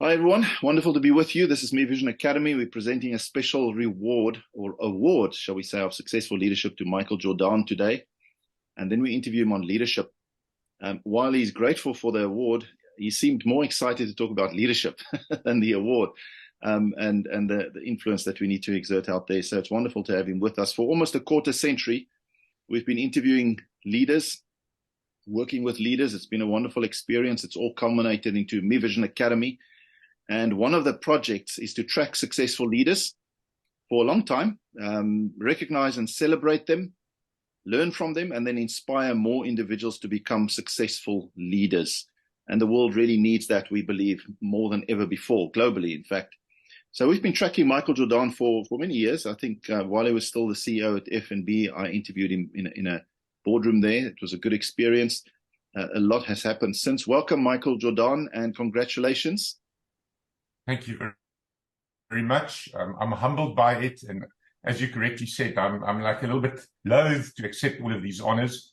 Hi, everyone. Wonderful to be with you. This is Me Vision Academy. We're presenting a special reward or award, shall we say, of successful leadership to Michael Jordaan today. And then we interview him on leadership. While he's grateful for the award, he seemed more excited to talk about leadership than the award and the influence that we need to exert out there. So it's wonderful to have him with us. For almost a quarter century, we've been interviewing leaders, working with leaders. It's been a wonderful experience. It's all culminated into Me Vision Academy. And one of the projects is to track successful leaders for a long time, recognize and celebrate them, learn from them, and then inspire more individuals to become successful leaders. And the world really needs that, we believe, more than ever before, globally, in fact. So we've been tracking Michael Jordaan for many years. I think while he was still the CEO at FNB, I interviewed him in a boardroom there. It was a good experience. A lot has happened since. Welcome, Michael Jordaan, and congratulations. Thank you very much. I'm humbled by it, and as you correctly said, I'm like a little bit loath to accept all of these honors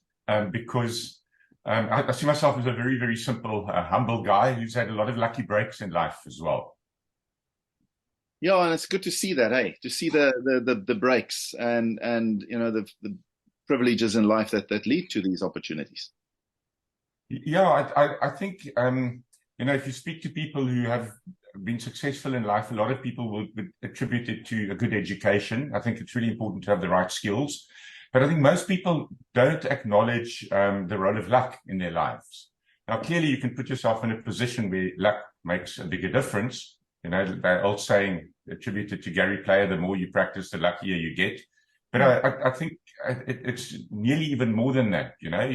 because I see myself as a very, very simple, humble guy who's had a lot of lucky breaks in life as well. Yeah, and it's good to see that, hey, to see the breaks and you know the privileges in life that lead to these opportunities. Yeah, I think you know, if you speak to people who have been successful in life, a lot of people will attribute it to a good education. I think it's really important to have the right skills. But I think most people don't acknowledge the role of luck in their lives. Now, clearly, you can put yourself in a position where luck makes a bigger difference. You know, the old saying attributed to Gary Player, the more you practice, the luckier you get. But I think it's nearly even more than that. You know,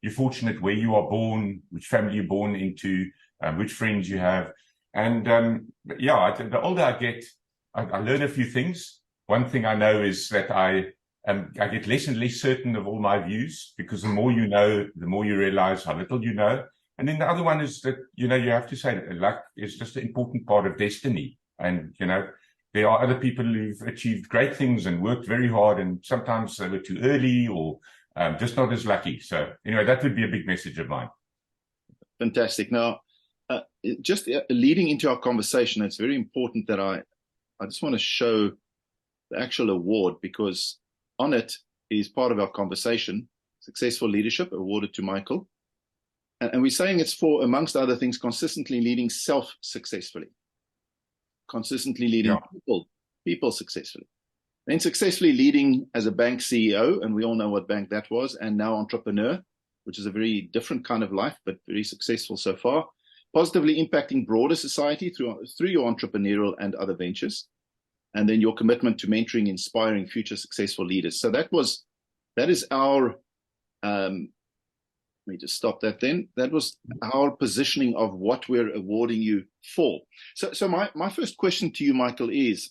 you're fortunate where you are born, which family you're born into, which friends you have. And yeah, the older I get, I learn a few things. One thing I know is that I get less and less certain of all my views, because the more you know, the more you realize how little you know. And then the other one is that, you know, you have to say that luck is just an important part of destiny. And, you know, there are other people who've achieved great things and worked very hard, and sometimes they were too early or just not as lucky. So anyway, that would be a big message of mine. Fantastic. Now, just leading into our conversation, it's very important that I just want to show the actual award, because on it is part of our conversation, Successful Leadership, awarded to Michael. And we're saying it's for, amongst other things, consistently leading self successfully, consistently leading people successfully, then successfully leading as a bank CEO, and we all know what bank that was, and now entrepreneur, which is a very different kind of life, but very successful so far. Positively impacting broader society through your entrepreneurial and other ventures, and then your commitment to mentoring, inspiring future successful leaders. So that is our, let me just stop that then. That was our positioning of what we're awarding you for. So my first question to you, Michael, is,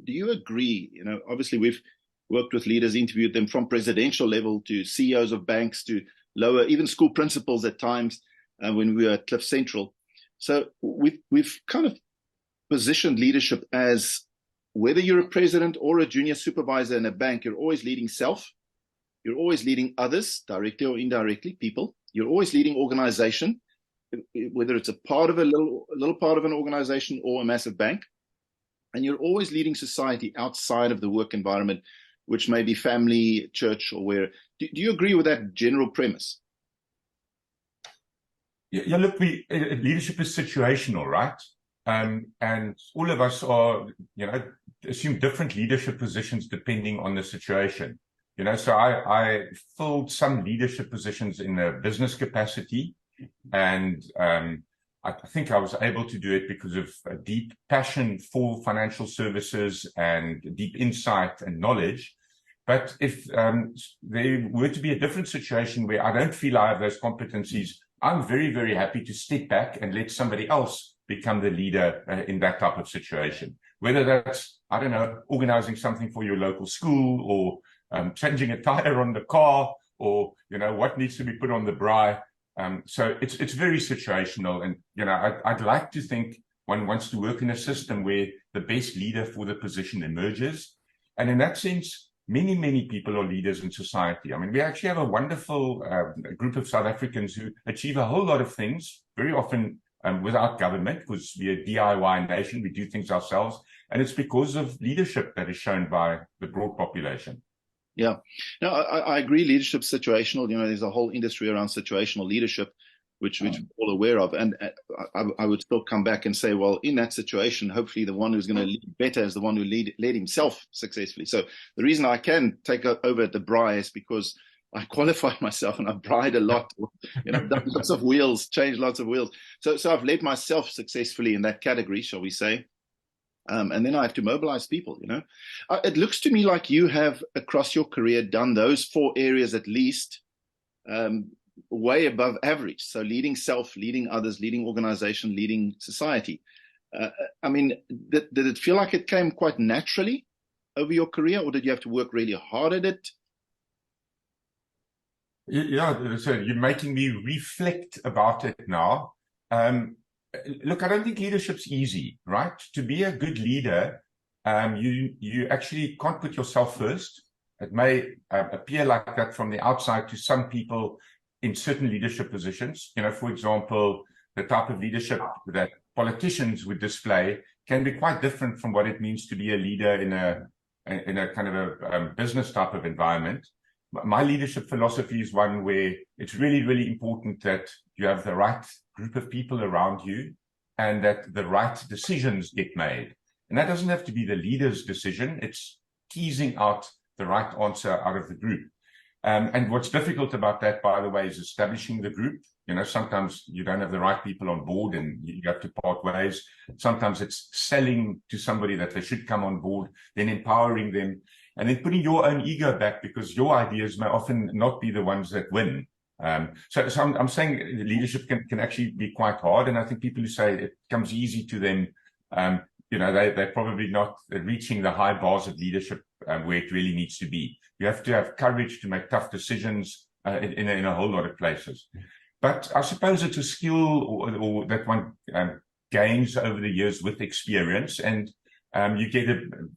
do you agree? You know, obviously we've worked with leaders, interviewed them from presidential level to CEOs of banks to lower, even school principals at times, when we were at Cliff Central. So we've kind of positioned leadership as, whether you're a president or a junior supervisor in a bank, you're always leading self, you're always leading others, directly or indirectly, people. You're always leading organization, whether it's a part of a little part of an organization or a massive bank. And you're always leading society outside of the work environment, which may be family, church, or where. Do you agree with that general premise? Yeah, look, leadership is situational, right? And all of us are, you know, assume different leadership positions depending on the situation. You know, so I filled some leadership positions in a business capacity, and I think I was able to do it because of a deep passion for financial services and deep insight and knowledge. But if there were to be a different situation where I don't feel I have those competencies, I'm very, very happy to step back and let somebody else become the leader in that type of situation. Whether that's, I don't know, organizing something for your local school, or changing a tire on the car, or, you know, what needs to be put on the braai. So it's very situational. And, you know, I'd like to think one wants to work in a system where the best leader for the position emerges. And in that sense, many, many people are leaders in society. I mean, we actually have a wonderful group of South Africans who achieve a whole lot of things, very often without government, because we're a DIY nation, we do things ourselves, and it's because of leadership that is shown by the broad population. Yeah, no, I agree. Leadership's situational. There's a whole industry around situational leadership, which we're all aware of. And I would still come back and say, well, in that situation, hopefully the one who's going to lead better is the one who led himself successfully. So the reason I can take over the braai is because I qualified myself and I've braaied a lot, done lots of wheels, changed lots of wheels. So I've led myself successfully in that category, shall we say. And then I have to mobilize people, It looks to me like you have, across your career, done those 4 areas at least way above average. So leading self, leading others, leading organization, leading society. Did it feel like it came quite naturally over your career, or did you have to work really hard at it? Yeah, so you're making me reflect about it now. Look, I don't think leadership's easy, right? To be a good leader, you actually can't put yourself first. It may appear like that from the outside to some people in certain leadership positions. For example, the type of leadership that politicians would display can be quite different from what it means to be a leader in a kind of a business type of environment. My leadership philosophy is one where it's really, really important that you have the right group of people around you and that the right decisions get made. And that doesn't have to be the leader's decision. It's teasing out the right answer out of the group. And what's difficult about that, by the way, is establishing the group. Sometimes you don't have the right people on board and you have to part ways. Sometimes it's selling to somebody that they should come on board, then empowering them, and then putting your own ego back, because your ideas may often not be the ones that win. So I'm saying leadership can actually be quite hard. And I think people who say it comes easy to them, they're probably not reaching the high bars of leadership where it really needs to be. You have to have courage to make tough decisions in a whole lot of places. But I suppose it's a skill or that one gains over the years with experience, and you get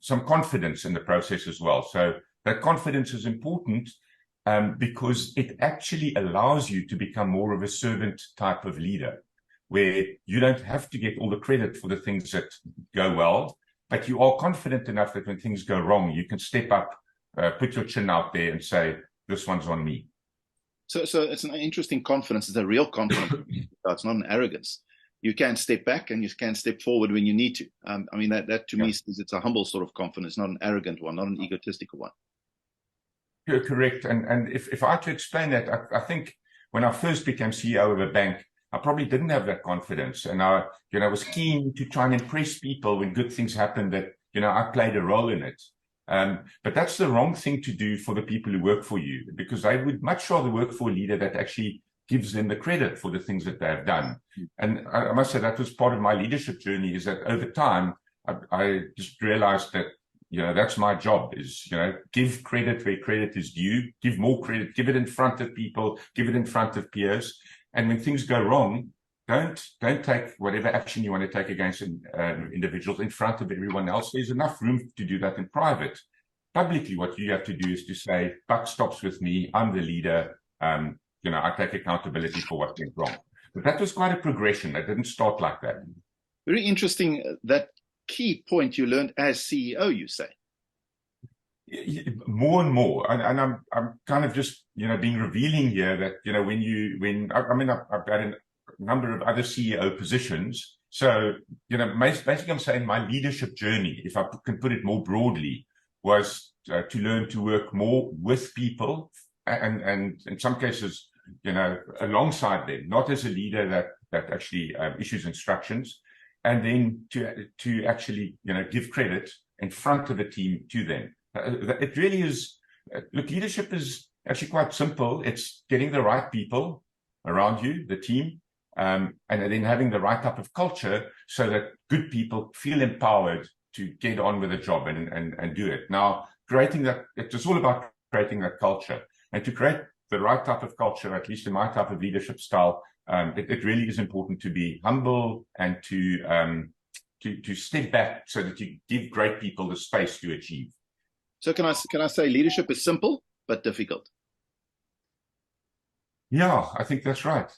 some confidence in the process as well. So that confidence is important because it actually allows you to become more of a servant type of leader, where you don't have to get all the credit for the things that go well, but you are confident enough that when things go wrong, you can step up, put your chin out there and say, this one's on me. So it's an interesting confidence. It's a real confidence. It's not an arrogance. You can step back and you can step forward when you need to. That to me is it's a humble sort of confidence, not an arrogant one, not an egotistical one. You're correct. And if I had to explain that, I think when I first became CEO of a bank, I probably didn't have that confidence. And I was keen to try and impress people when good things happened, that, I played a role in it. But that's the wrong thing to do for the people who work for you, because I would much rather work for a leader that actually gives them the credit for the things that they have done. And I must say that was part of my leadership journey, is that over time, I just realized that, that's my job, is, give credit where credit is due, give more credit, give it in front of people, give it in front of peers. And when things go wrong, don't take whatever action you want to take against individuals in front of everyone else. There's enough room to do that in private. Publicly, what you have to do is to say, buck stops with me, I'm the leader, I take accountability for what went wrong. But that was quite a progression. It didn't start like that. Very interesting, that key point you learned as CEO, you say. More and more, and I'm kind of just being revealing here that I've had a number of other CEO positions. So basically I'm saying my leadership journey, if I can put it more broadly, was to learn to work more with people, and in some cases alongside them, not as a leader that actually issues instructions, and then to actually give credit in front of a team to them. It really is. Look, leadership is actually quite simple. It's getting the right people around you, the team, and then having the right type of culture so that good people feel empowered to get on with the job and do it. Now, creating that, it's all about creating that culture. And to create the right type of culture, at least in my type of leadership style, it really is important to be humble and to step back so that you give great people the space to achieve. So can I say leadership is simple but difficult? Yeah, I think that's right.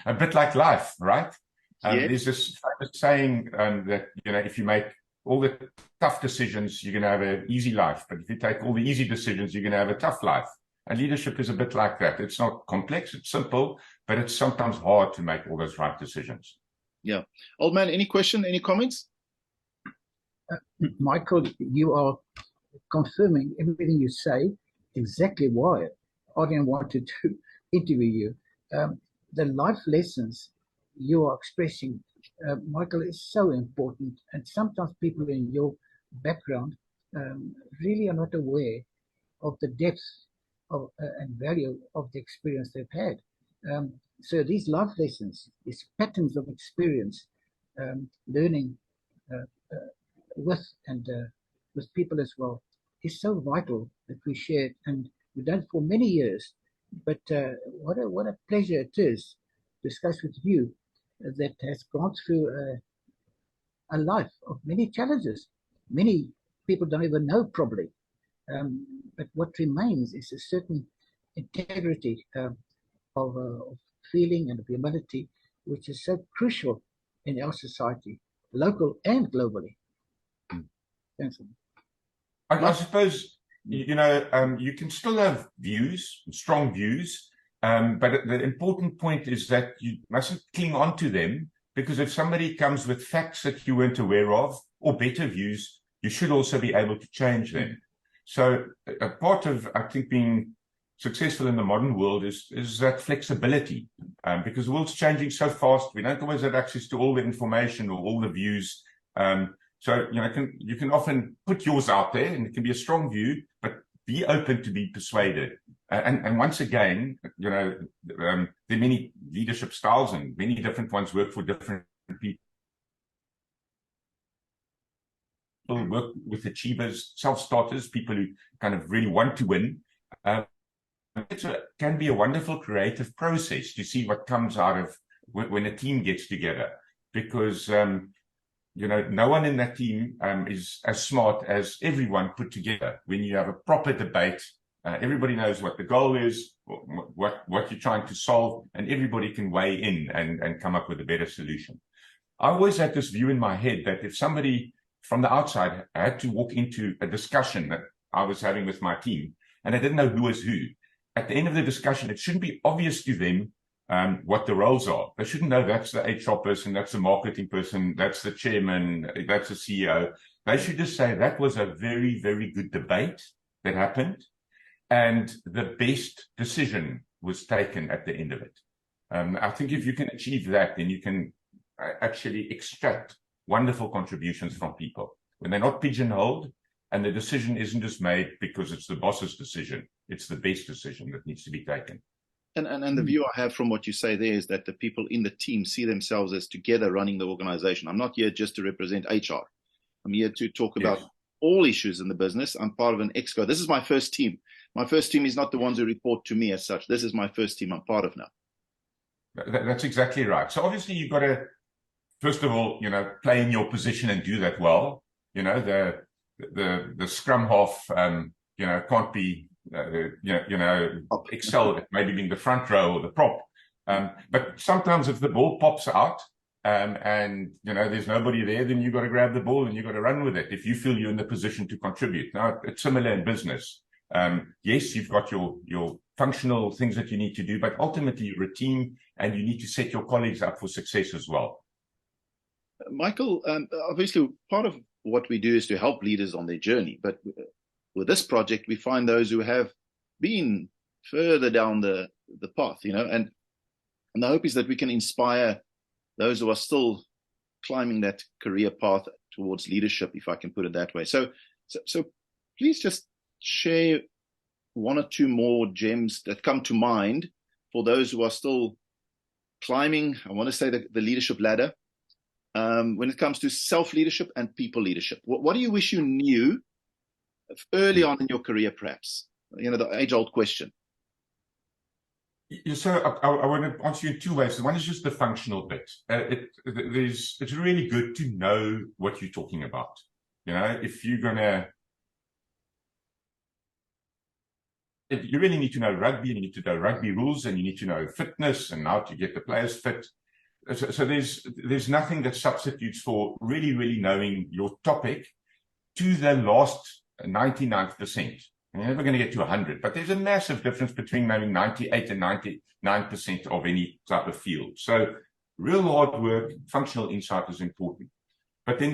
A bit like life, right? Yes. There's this famous saying that, if you make all the tough decisions, you're going to have an easy life. But if you take all the easy decisions, you're going to have a tough life. And leadership is a bit like that. It's not complex, it's simple, but it's sometimes hard to make all those right decisions. Yeah. Old man, any question, any comments? Michael, you are confirming everything you say, exactly why Adrian wanted to interview you. The life lessons you are expressing, Michael, is so important. And sometimes people in your background really are not aware of the depth of and value of the experience they've had. So these life lessons, these patterns of experience, learning with and with people as well, is so vital that we share it, and we've done it for many years. But what a pleasure it is to discuss with you that has gone through a life of many challenges. Many people don't even know probably, but what remains is a certain integrity of feeling and of humility, which is so crucial in our society, local and globally. Thanks. I suppose, you can still have views, strong views, but the important point is that you mustn't cling on to them, because if somebody comes with facts that you weren't aware of or better views, you should also be able to change them. So a part of, I think, being successful in the modern world is that flexibility, because the world's changing so fast. We don't always have access to all the information or all the views. So, you can often put yours out there, and it can be a strong view, but be open to be persuaded. And once again, there are many leadership styles, and many different ones work for different people. People work with achievers, self-starters, people who kind of really want to win. It can be a wonderful creative process to see what comes out of when a team gets together, because no one in that team is as smart as everyone put together. When you have a proper debate, everybody knows what the goal is, what you're trying to solve, and everybody can weigh in and come up with a better solution. I always had this view in my head that if somebody from the outside had to walk into a discussion that I was having with my team, and I didn't know who was who, at the end of the discussion, it shouldn't be obvious to them what the roles are. They shouldn't know that's the HR person, that's the marketing person, that's the chairman, that's the CEO. They should just say that was a very, very good debate that happened, and the best decision was taken at the end of it. I think if you can achieve that, then you can actually extract wonderful contributions from people when they're not pigeonholed, and the decision isn't just made because it's the boss's decision. It's the best decision that needs to be taken. And the view I have from what you say there is that the people in the team see themselves as together running the organization. I'm not here just to represent HR. I'm here to talk about all issues in the business. I'm part of an exco. This is my first team. My first team is not the ones who report to me as such. This is my first team I'm part of now. That's exactly right. So obviously you've got to, first of all, play in your position and do that well. The scrum half, can't be, excel at maybe being the front row or the prop. But sometimes if the ball pops out, and there's nobody there, then you've got to grab the ball and you've got to run with it if you feel you're in the position to contribute. Now, it's similar in business. Yes, you've got your functional things that you need to do, but ultimately you're a team and you need to set your colleagues up for success as well. Michael, obviously part of what we do is to help leaders on their journey, but with this project, we find those who have been further down the path, and the hope is that we can inspire those who are still climbing that career path towards leadership, if I can put it that way. So please just share one or two more gems that come to mind for those who are still climbing, I want to say, the leadership ladder, when it comes to self-leadership and people leadership. What do you wish you knew early on in your career, perhaps? The age-old question. So I want to answer you in two ways. One is just the functional bit. It's really good to know what you're talking about. If you're you really need to know rugby, and you need to know rugby rules, and you need to know fitness and how to get the players fit. So there's nothing that substitutes for really, really knowing your topic to the last 99%. You're never going to get to 100, but there's a massive difference between knowing 98 and 99% of any type of field. So real hard work, functional insight is important. But then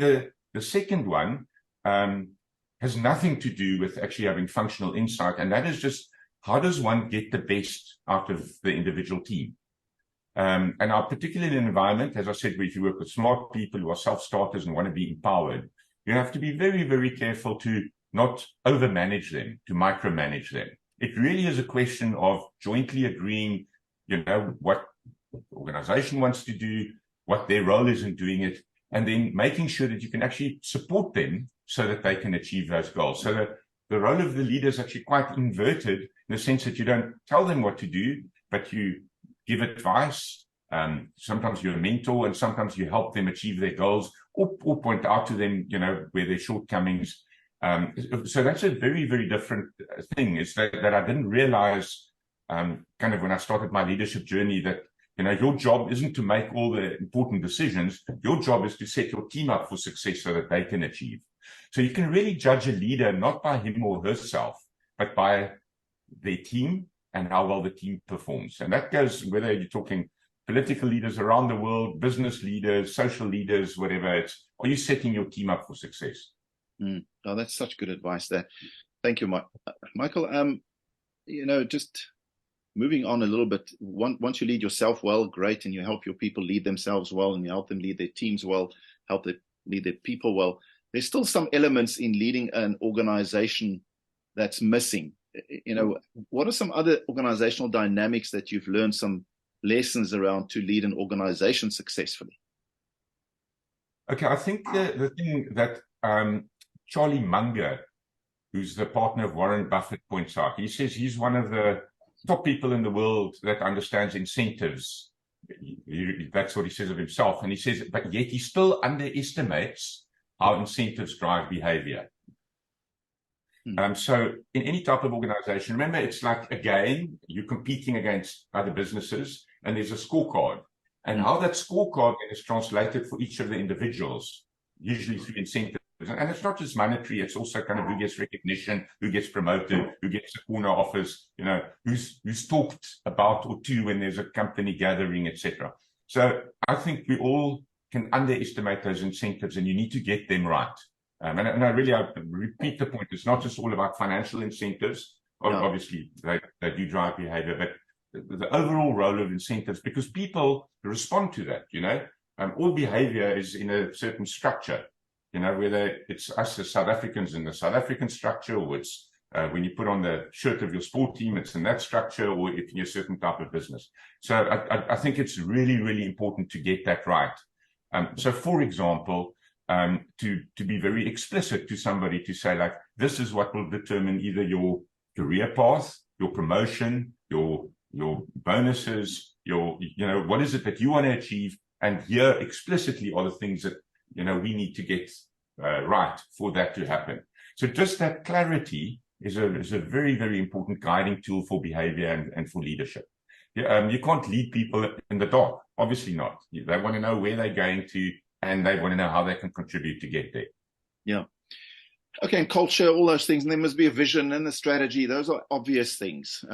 the second one has nothing to do with actually having functional insight, and that is just how does one get the best out of the individual team? And particularly in an environment, as I said, where if you work with smart people who are self-starters and want to be empowered, you have to be very, very careful to not overmanage them, to micromanage them. It really is a question of jointly agreeing, what the organization wants to do, what their role is in doing it, and then making sure that you can actually support them so that they can achieve those goals. So the role of the leader is actually quite inverted in the sense that you don't tell them what to do, but you give advice. Sometimes you're a mentor, and sometimes you help them achieve their goals or point out to them, where their shortcomings. So that's a very, very different thing. Is that I didn't realize, kind of when I started my leadership journey, that your job isn't to make all the important decisions. Your job is to set your team up for success so that they can achieve. So you can really judge a leader not by him or herself, but by their team and how well the team performs. And that goes whether you're talking political leaders around the world, business leaders, social leaders, whatever. Are you setting your team up for success? Oh, that's such good advice there. Thank you, Michael. Just moving on a little bit, once you lead yourself well, great, and you help your people lead themselves well, and you help them lead their teams well, help them lead their people well, there's still some elements in leading an organization that's missing. What are some other organizational dynamics that you've learned some lessons around to lead an organization successfully? Okay, I think the thing that Charlie Munger, who's the partner of Warren Buffett, points out, he says he's one of the top people in the world that understands incentives. That's what he says of himself. And he says, but yet he still underestimates how incentives drive behavior. So in any type of organization, remember, it's like a game. You're competing against other businesses, and there's a scorecard. And how that scorecard is translated for each of the individuals, usually through incentives. And it's not just monetary, it's also kind of who gets recognition, who gets promoted, who gets a corner office, who's talked about or to when there's a company gathering, etc. So I think we all can underestimate those incentives, and you need to get them right. And I repeat the point, it's not just all about financial incentives. No. Obviously, they do drive behavior, but the overall role of incentives, because people respond to that, all behavior is in a certain structure. Whether it's us as South Africans in the South African structure, or it's when you put on the shirt of your sport team, it's in that structure, or if you're a certain type of business. So I think it's really, really important to get that right. So, for example, to be very explicit to somebody, to say, like, this is what will determine either your career path, your promotion, your bonuses, what is it that you want to achieve, and here explicitly are the things that we need to get right for that to happen. So just that clarity is a very, very important guiding tool for behavior and for leadership. You can't lead people in the dark, obviously not. They want to know where they're going to, and they want to know how they can contribute to get there. Yeah. Okay, and culture, all those things, and there must be a vision and a strategy. Those are obvious things,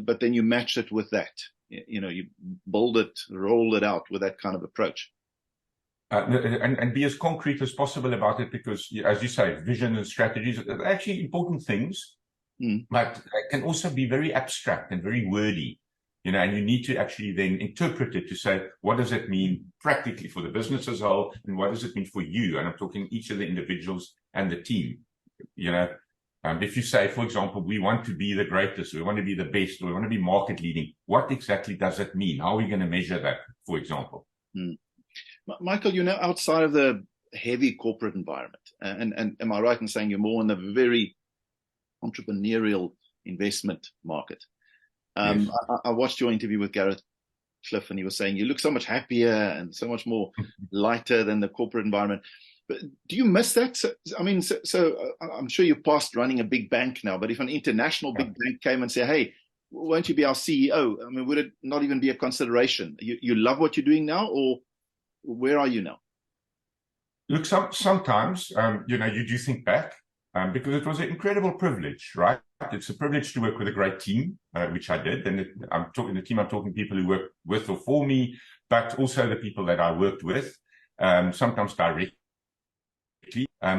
but then you match it with that. You build it, roll it out with that kind of approach. And be as concrete as possible about it, because, as you say, vision and strategies are actually important things, but they can also be very abstract and very wordy, and you need to actually then interpret it to say, what does it mean practically for the business as a whole, and what does it mean for you? And I'm talking each of the individuals and the team. If you say, for example, we want to be the greatest, we want to be the best, we want to be market leading, what exactly does that mean? How are we going to measure that, for example? Michael, outside of the heavy corporate environment, and am I right in saying you're more in the very entrepreneurial investment market? Yes. I watched your interview with Gareth Cliff, and he was saying you look so much happier and so much more lighter than the corporate environment. But do you miss that? So I'm sure you're past running a big bank now, but if an international big bank came and said, hey, won't you be our CEO? I mean, would it not even be a consideration? You love what you're doing now, or Where are you now? Look, sometimes, you know, you do think back, because it was an incredible privilege, right? It's a privilege to work with a great team, which I did. And I'm talking people who work with or for me, but also the people that I worked with, sometimes directly,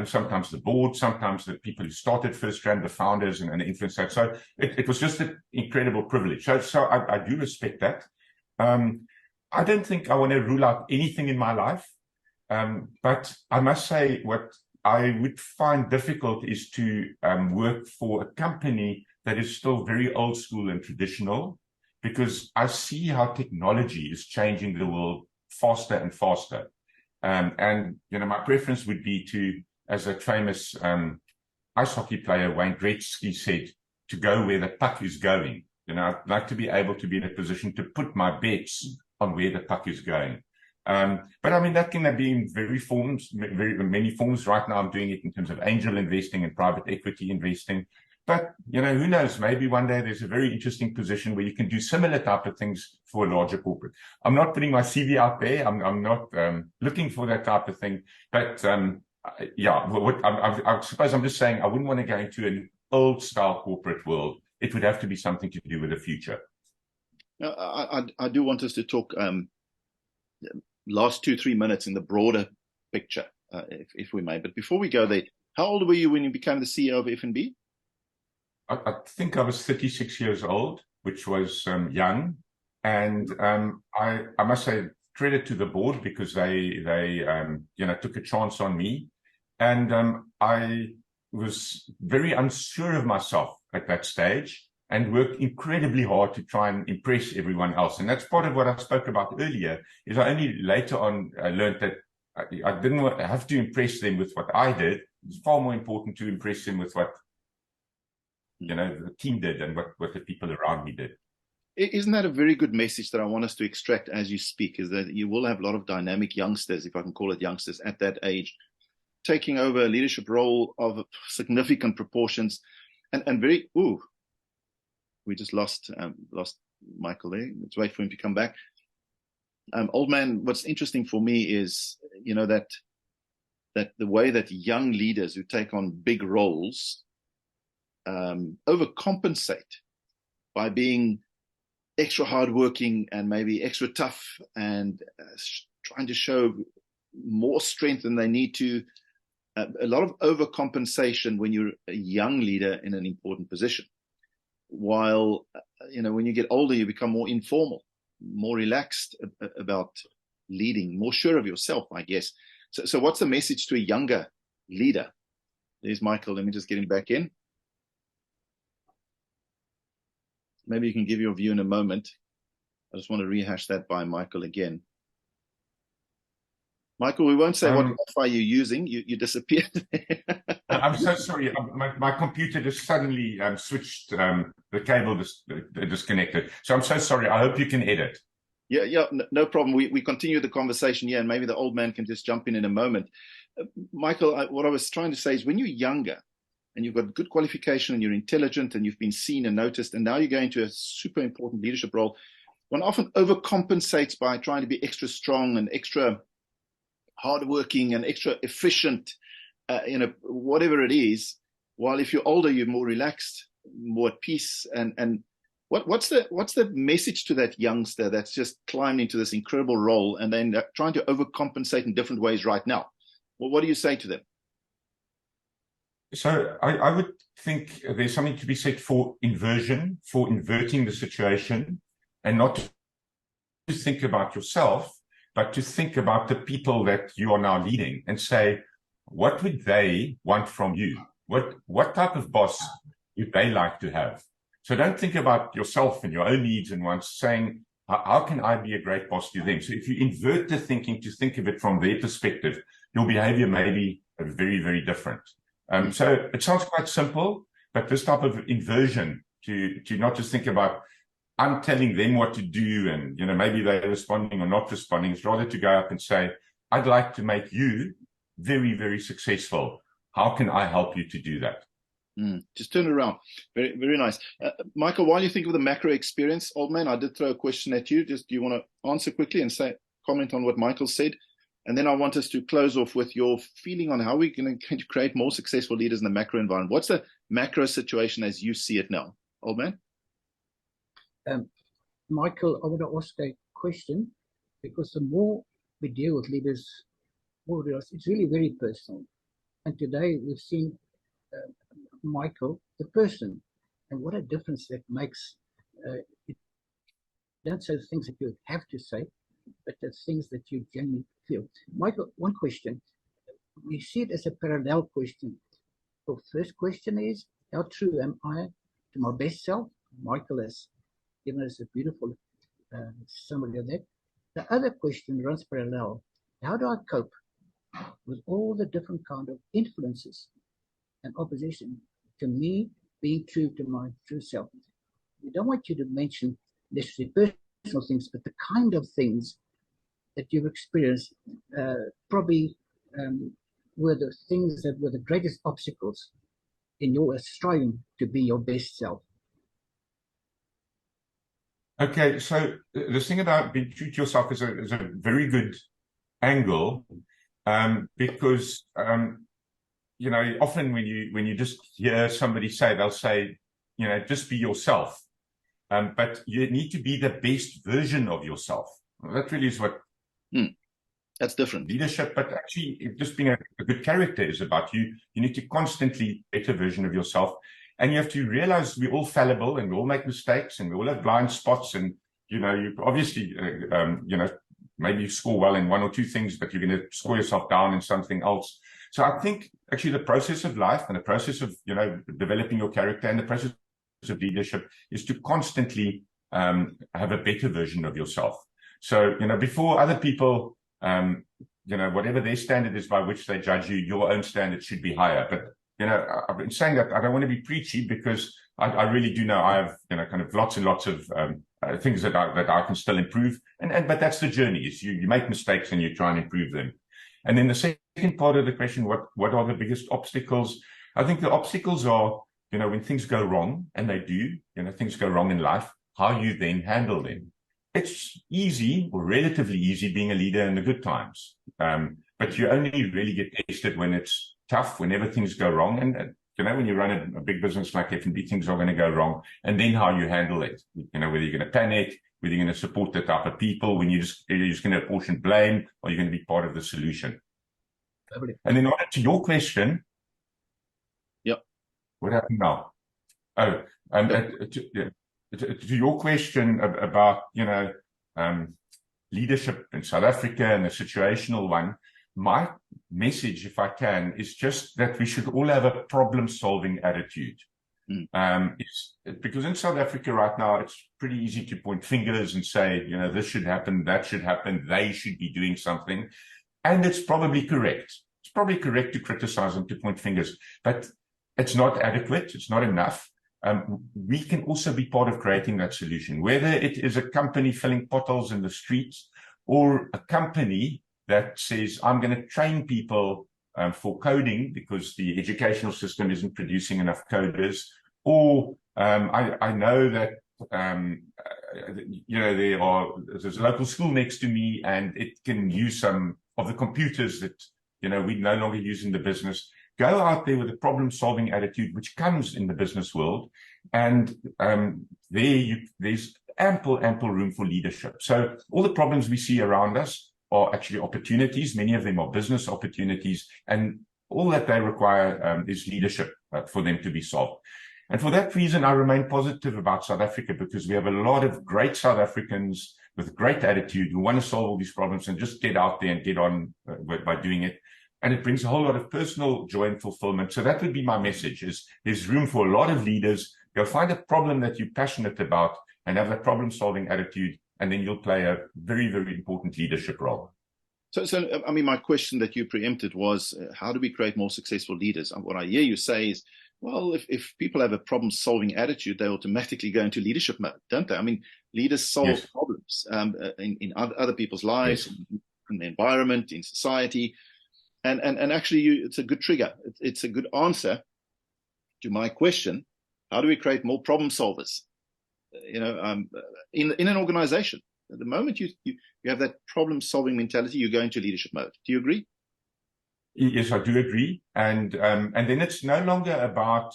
sometimes the board, sometimes the people who started FirstRand, the founders and the influencers. So it was just an incredible privilege. So I do respect that. I don't think I want to rule out anything in my life. But I must say, what I would find difficult is to work for a company that is still very old school and traditional, because I see how technology is changing the world faster and faster. And, you know, my preference would be to, as a famous ice hockey player, Wayne Gretzky, said, to go where the puck is going. You know, I'd like to be able to be in a position to put my bets on where the puck is going. But I mean, that can be in many forms. Right now, I'm doing it in terms of angel investing and private equity investing. But, you know, who knows? Maybe one day there's a very interesting position where you can do similar type of things for a larger corporate. I'm not putting my CV out there. I'm not looking for that type of thing. But yeah, I suppose I'm just saying I wouldn't want to go into an old style corporate world. It would have to be something to do with the future. Now, I do want us to talk last 2-3 minutes in the broader picture, if we may. But before we go there, how old were you when you became the CEO of FNB? I think I was 36 years old, which was young. And I must say credit to the board, because they you know, took a chance on me. And I was very unsure of myself at that stage and worked incredibly hard to try and impress everyone else. And that's part of what I spoke about earlier, is I only later on learned that I didn't have to impress them with what I did. It's far more important to impress them with what, you know, the team did and what the people around me did. Isn't that a very good message that I want us to extract as you speak, is that you will have a lot of dynamic youngsters, if I can call it youngsters, at that age, taking over a leadership role of significant proportions and very, we just lost Michael there. Let's wait for him to come back. Old man, what's interesting for me is, you know, that the way that young leaders who take on big roles overcompensate by being extra hardworking and maybe extra tough and trying to show more strength than they need to. A lot of overcompensation when you're a young leader in an important position. While, you know, when you get older, you become more informal, more relaxed about leading, more sure of yourself, I guess. So what's the message to a younger leader? There's Michael. Let me just get him back in. Maybe you can give your view in a moment. I just want to rehash that by Michael again. Michael, we won't say what Wi-Fi you're using. You disappeared. I'm so sorry. My computer just suddenly switched, the cable disconnected. So I'm so sorry. I hope you can edit. Yeah, no problem. We continue the conversation here, and maybe the old man can just jump in a moment. Michael, what I was trying to say is, when you're younger and you've got good qualification and you're intelligent and you've been seen and noticed, and now you're going to a super important leadership role, one often overcompensates by trying to be extra strong and extra hardworking and extra efficient, you know, whatever it is. While if you're older, you're more relaxed, more at peace. And what's the message to that youngster that's just climbed into this incredible role and then trying to overcompensate in different ways right now? Well, what do you say to them? So I would think there's something to be said for inversion, for inverting the situation, and not to think about yourself, but to think about the people that you are now leading and say, what would they want from you? What type of boss would they like to have? So don't think about yourself and your own needs and wants, saying, how can I be a great boss to them? So if you invert the thinking to think of it from their perspective, your behavior may be very, very different. So it sounds quite simple, but this type of inversion to not just think about, I'm telling them what to do and, you know, maybe they're responding or not responding. It's rather to go up and say, I'd like to make you very, very successful. How can I help you to do that? Just turn it around. Very, very nice. Michael, while you think of the macro experience, old man, I did throw a question at you. Just, do you want to answer quickly and comment on what Michael said? And then I want us to close off with your feeling on how we're going to create more successful leaders in the macro environment. What's the macro situation as you see it now, old man? Michael, I want to ask a question, because the more we deal with leaders, it's really very personal. And today we've seen Michael, the person, and what a difference that makes. You don't say the things that you have to say, but the things that you genuinely feel. Michael, one question. We see it as a parallel question. The first question is, how true am I to my best self? Michael has given us a beautiful summary of that. The other question runs parallel. How do I cope with all the different kind of influences and opposition to me being true to my true self? We don't want you to mention necessarily personal things, but the kind of things that you've experienced probably were the things that were the greatest obstacles in your striving to be your best self. Okay, so the thing about being true to yourself is a very good angle, because often when you just hear somebody say, they'll say, just be yourself, but you need to be the best version of yourself. Well, that really is what that's different. Leadership, but actually just being a good character is about you. You need to constantly be a better version of yourself. And you have to realize we're all fallible and we all make mistakes and we all have blind spots. And, you obviously, maybe you score well in one or two things, but you're going to score yourself down in something else. So I think actually the process of life and the process of, developing your character and the process of leadership is to constantly have a better version of yourself. So, before other people, whatever their standard is by which they judge you, your own standard should be higher. But, I've been saying that I don't want to be preachy, because I really do know I have, kind of lots and lots of things that I can still improve. But that's the journey, is you make mistakes and you try and improve them. And then the second part of the question, what are the biggest obstacles? I think the obstacles are, when things go wrong, and they do, things go wrong in life, how you then handle them. It's easy, or relatively easy, being a leader in the good times. But you only really get tested when it's tough, whenever things go wrong. And, when you run a big business like FNB, things are going to go wrong. And then how you handle it, whether you're going to panic, whether you're going to support the type of people, when you're just going to apportion blame, or you're going to be part of the solution. And then on to your question. Yep. What happened now? Oh, to your question about, leadership in South Africa and the situational one, my message, if I can, is just that we should all have a problem-solving attitude. Because in South Africa right now, it's pretty easy to point fingers and say, this should happen, that should happen, they should be doing something. And it's probably correct. It's probably correct to criticize and to point fingers, but it's not adequate. It's not enough. We can also be part of creating that solution, whether it is a company filling potholes in the streets, or a company that says, I'm going to train people for coding because the educational system isn't producing enough coders. Or I know that, there's a local school next to me and it can use some of the computers that, we no longer use in the business. Go out there with a problem-solving attitude, which comes in the business world. And there's ample room for leadership. So all the problems we see around us are actually opportunities. Many of them are business opportunities, and all that they require is leadership for them to be solved. And for that reason, I remain positive about South Africa, because we have a lot of great South Africans with great attitude who want to solve all these problems and just get out there and get on by doing it. And it brings a whole lot of personal joy and fulfillment. So that would be my message, is there's room for a lot of leaders. You'll find a problem that you're passionate about and have that problem-solving attitude, and then you'll play a very, very important leadership role. So, I mean, my question that you preempted was, how do we create more successful leaders? And what I hear you say is, well, if people have a problem-solving attitude, they automatically go into leadership mode, don't they? I mean, leaders solve problems in other people's lives, in the environment, in society. And actually, it's a good trigger. It's a good answer to my question. How do we create more problem solvers? In an organization, the moment you have that problem-solving mentality, you go into leadership mode. Do you agree? Yes, I do agree. And then it's no longer about,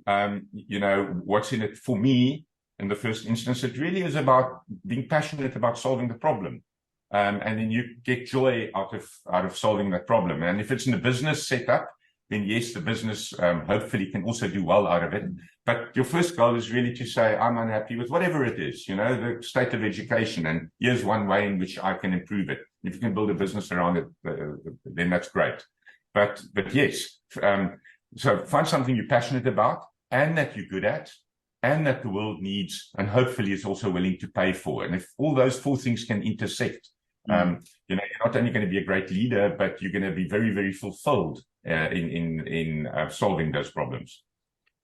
what's in it for me in the first instance. It really is about being passionate about solving the problem. And then you get joy out of solving that problem. And if it's in a business setup, then yes, the business hopefully can also do well out of it. But your first goal is really to say, I'm unhappy with whatever it is, the state of education, and here's one way in which I can improve it. If you can build a business around it, then that's great. But yes, so find something you're passionate about and that you're good at and that the world needs and hopefully is also willing to pay for. And if all those four things can intersect, you're not only going to be a great leader, but you're going to be very, very fulfilled in solving those problems.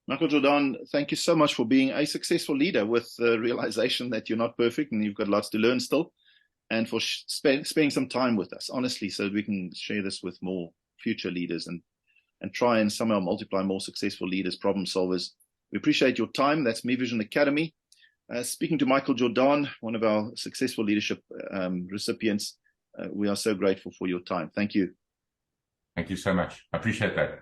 Michael Jordaan, thank you so much for being a successful leader with the realization that you're not perfect and you've got lots to learn still, and for spending some time with us, honestly, so that we can share this with more future leaders and try and somehow multiply more successful leaders, problem solvers. We appreciate your time. That's Me Vision Academy. Speaking to Michael Jordaan, one of our successful leadership recipients, we are so grateful for your time. Thank you. Thank you so much. I appreciate that.